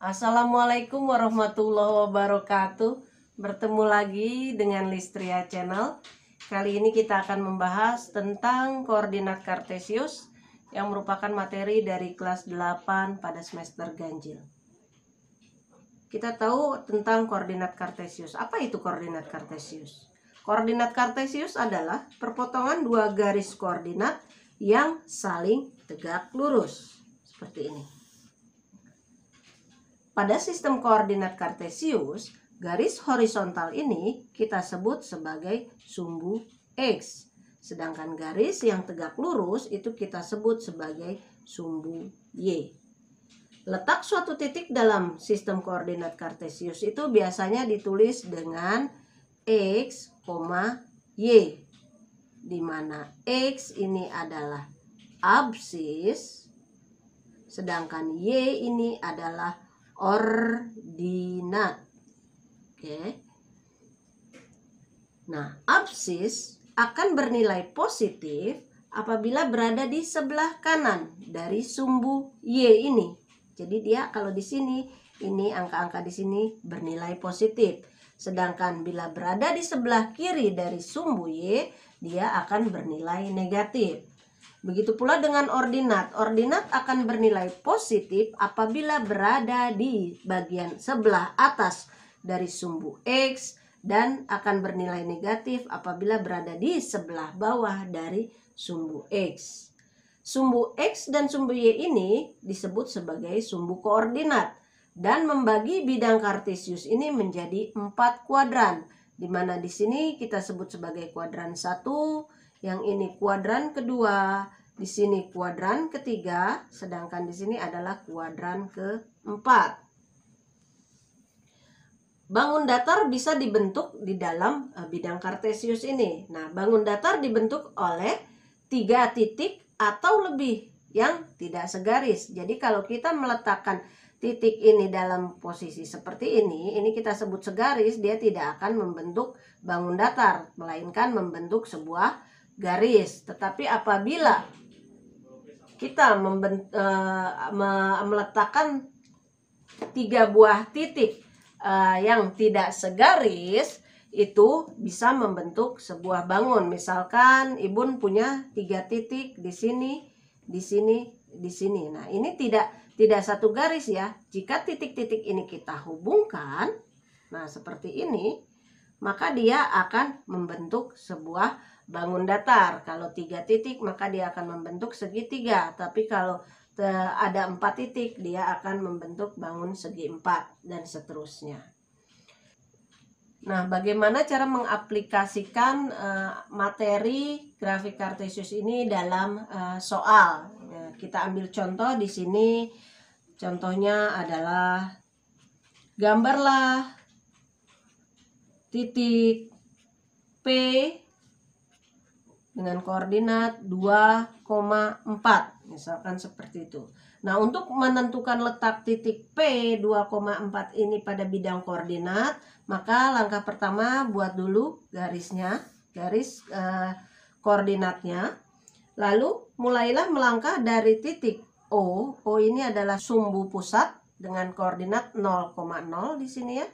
Assalamualaikum warahmatullahi wabarakatuh. Bertemu lagi dengan Listria Channel. Kali ini kita akan membahas tentang koordinat kartesius yang merupakan materi dari kelas 8 pada semester ganjil. Kita tahu tentang koordinat kartesius. Apa itu koordinat kartesius? Koordinat kartesius adalah perpotongan dua garis koordinat yang saling tegak lurus. Seperti ini. Pada sistem koordinat kartesius, garis horizontal ini kita sebut sebagai sumbu X. Sedangkan garis yang tegak lurus itu kita sebut sebagai sumbu Y. Letak suatu titik dalam sistem koordinat kartesius itu biasanya ditulis dengan X, Y. Di mana X ini adalah absis, sedangkan Y ini adalah ordinat. Oke. Nah, absis akan bernilai positif apabila berada di sebelah kanan dari sumbu Y ini. Jadi dia kalau di sini, ini angka-angka di sini bernilai positif. Sedangkan bila berada di sebelah kiri dari sumbu Y, dia akan bernilai negatif. Begitu pula dengan ordinat. Ordinat akan bernilai positif apabila berada di bagian sebelah atas dari sumbu X dan akan bernilai negatif apabila berada di sebelah bawah dari sumbu X. Sumbu X dan sumbu Y ini disebut sebagai sumbu koordinat dan membagi bidang kartesius ini menjadi 4 kuadran, di mana di sini kita sebut sebagai kuadran 1, yang ini kuadran kedua, di sini kuadran ketiga, sedangkan di sini adalah kuadran keempat. Bangun datar bisa dibentuk di dalam bidang kartesius ini. Nah, bangun datar dibentuk oleh 3 titik atau lebih yang tidak segaris. Jadi kalau kita meletakkan titik ini dalam posisi seperti ini kita sebut segaris, dia tidak akan membentuk bangun datar, melainkan membentuk sebuah garis. Tetapi apabila kita meletakkan 3 buah titik yang tidak segaris, itu bisa membentuk sebuah bangun. Misalkan Ibun punya 3 titik di sini, di sini, di sini. Nah, ini tidak satu garis ya. Jika titik-titik ini kita hubungkan, nah seperti ini, maka dia akan membentuk sebuah bangun datar. Kalau 3 titik maka dia akan membentuk segitiga. Tapi kalau ada 4 titik dia akan membentuk bangun segi 4 dan seterusnya. Nah, bagaimana cara mengaplikasikan materi grafik kartesius ini dalam soal? Kita ambil contoh di sini. Contohnya adalah gambarlah titik P dengan koordinat 2,4, misalkan seperti itu. Nah, untuk menentukan letak titik P 2,4 ini pada bidang koordinat, maka langkah pertama buat dulu garisnya, garis koordinatnya. Lalu mulailah melangkah dari titik O. O ini adalah sumbu pusat dengan koordinat 0,0 di sini ya.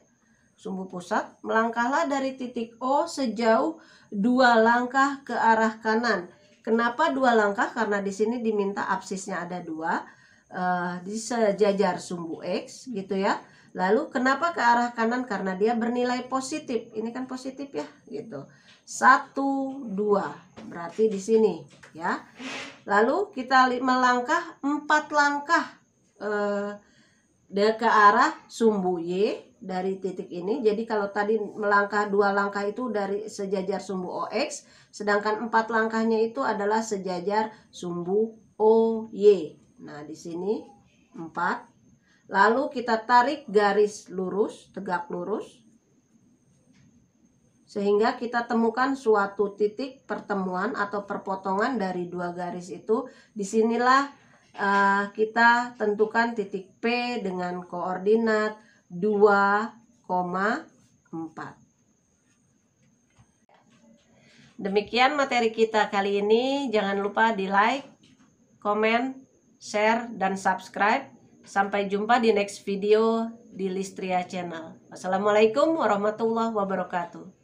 Sumbu pusat, melangkahlah dari titik O sejauh 2 langkah ke arah kanan. Kenapa 2 langkah? Karena di sini diminta absisnya ada 2 di sejajar sumbu X gitu ya. Lalu kenapa ke arah kanan? Karena dia bernilai positif. Ini kan positif ya, gitu. 1, 2. Berarti di sini ya. Lalu kita melangkah 4 langkah ke arah sumbu Y dari titik ini. Jadi kalau tadi melangkah 2 langkah itu dari sejajar sumbu OX, sedangkan 4 langkahnya itu adalah sejajar sumbu OY. Nah, di sini 4. Lalu kita tarik garis lurus, tegak lurus, sehingga kita temukan suatu titik pertemuan atau perpotongan dari 2 garis itu. Disinilah kita tentukan titik P dengan koordinat 2,4. Demikian materi kita kali ini. Jangan lupa di like, komen, share, dan subscribe. Sampai jumpa di next video di Listria Channel. Wassalamualaikum warahmatullahi wabarakatuh.